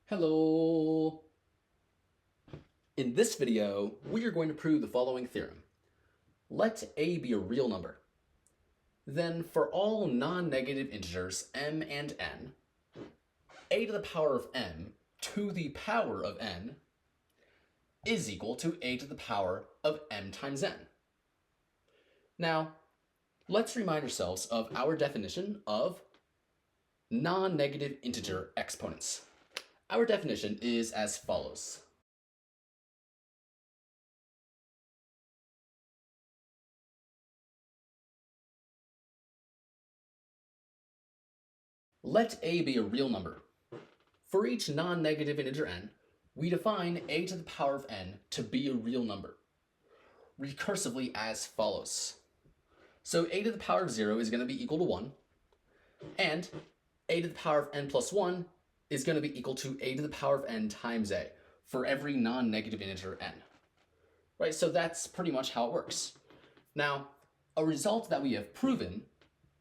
Hello! In this video, we are going to prove the following theorem. Let a be a real number. Then for all non-negative integers m and n, a to the power of m to the power of n is equal to a to the power of m times n. Now, let's remind ourselves of our definition of non-negative integer exponents. Our definition is as follows. Let a be a real number. For each non-negative integer n, we define a to the power of n to be a real number, recursively as follows. So a to the power of 0 is going to be equal to 1, and a to the power of n plus 1 is going to be equal to a to the power of n times a for every non-negative integer n. Right, so that's pretty much how it works. Now, a result that we have proven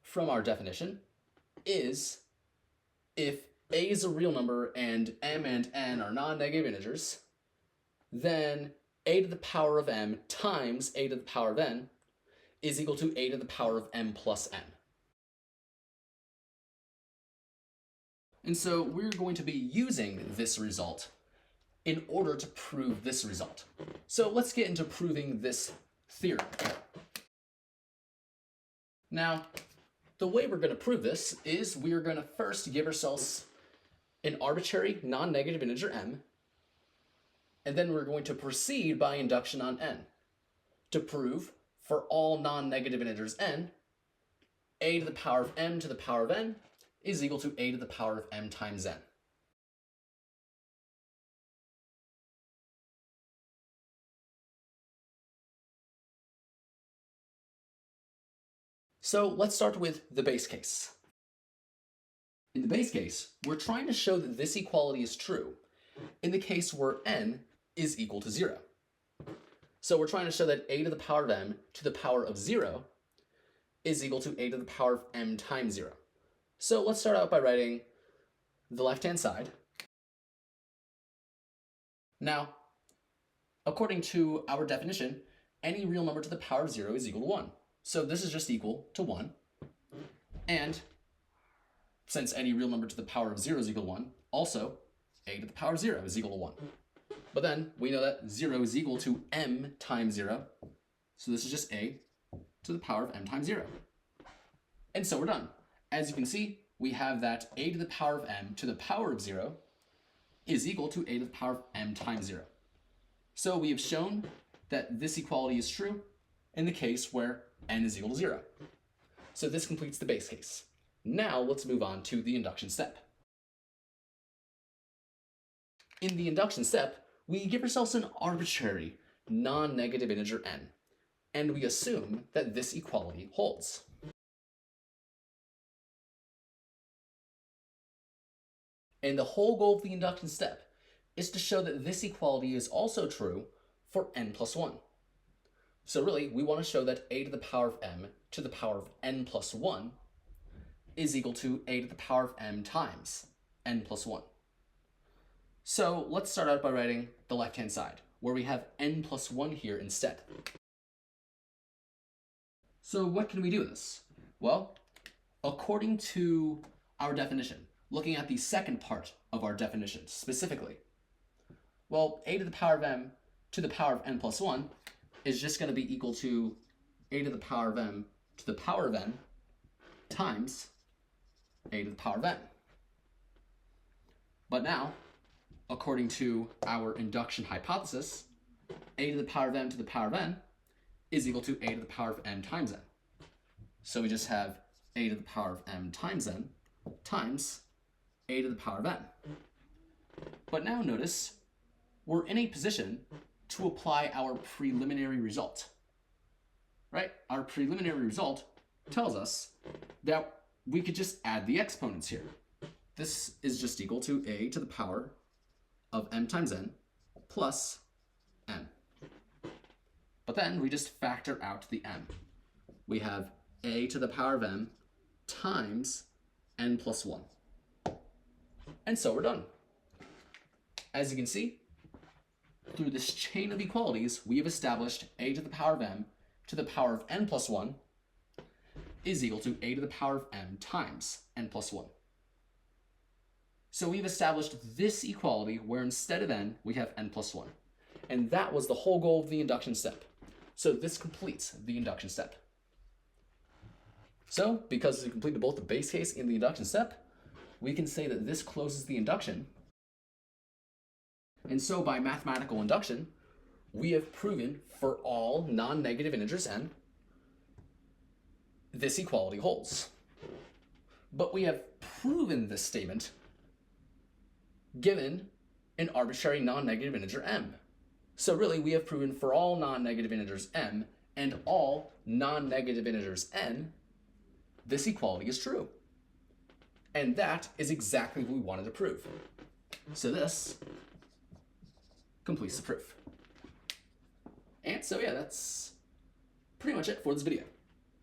from our definition is if a is a real number and m and n are non-negative integers, then a to the power of m times a to the power of n is equal to a to the power of m plus n. And so we're going to be using this result in order to prove this result. So let's get into proving this theorem. Now, the way we're going to prove this is we are going to first give ourselves an arbitrary non-negative integer m, and then we're going to proceed by induction on n to prove for all non-negative integers n, a to the power of m to the power of n is equal to a to the power of m times n. So let's start with the base case. In the base case, we're trying to show that this equality is true in the case where n is equal to 0. So we're trying to show that a to the power of m to the power of 0 is equal to a to the power of m times 0. So let's start out by writing the left-hand side. Now, according to our definition, any real number to the power of 0 is equal to 1. So this is just equal to 1. And since any real number to the power of 0 is equal to 1, also a to the power of 0 is equal to 1. But then we know that 0 is equal to m times 0. So this is just a to the power of m times 0. And so we're done. As you can see, we have that a to the power of m to the power of 0 is equal to a to the power of m times 0. So we have shown that this equality is true in the case where n is equal to 0. So this completes the base case. Now let's move on to the induction step. In the induction step, we give ourselves an arbitrary non-negative integer n, and we assume that this equality holds. And the whole goal of the induction step is to show that this equality is also true for n plus 1. So really, we want to show that a to the power of m to the power of n plus 1 is equal to a to the power of m times n plus 1. So let's start out by writing the left-hand side, where we have n plus 1 here instead. So what can we do with this? Well, according to our definition, looking at the second part of our definition specifically, well, a to the power of m to the power of n plus 1 is just going to be equal to a to the power of m to the power of n times a to the power of n. But now, according to our induction hypothesis, a to the power of m to the power of n is equal to a to the power of n times n. So we just have a to the power of m times n times a to the power of n. But now notice, we're in a position to apply our preliminary result, right? Our preliminary result tells us that we could just add the exponents here. This is just equal to a to the power of m times n plus n. But then we just factor out the m. We have a to the power of m times n plus 1. And so we're done. As you can see, through this chain of equalities, we have established a to the power of m to the power of n plus 1 is equal to a to the power of m times n plus 1. So we've established this equality where instead of n, we have n plus 1. And that was the whole goal of the induction step. So this completes the induction step. So, because we completed both the base case and the induction step, we can say that this closes the induction. And so by mathematical induction, we have proven for all non-negative integers n, this equality holds. But we have proven this statement given an arbitrary non-negative integer m. So really, we have proven for all non-negative integers m and all non-negative integers n, this equality is true. And that is exactly what we wanted to prove. So this completes the proof. And so yeah, that's pretty much it for this video.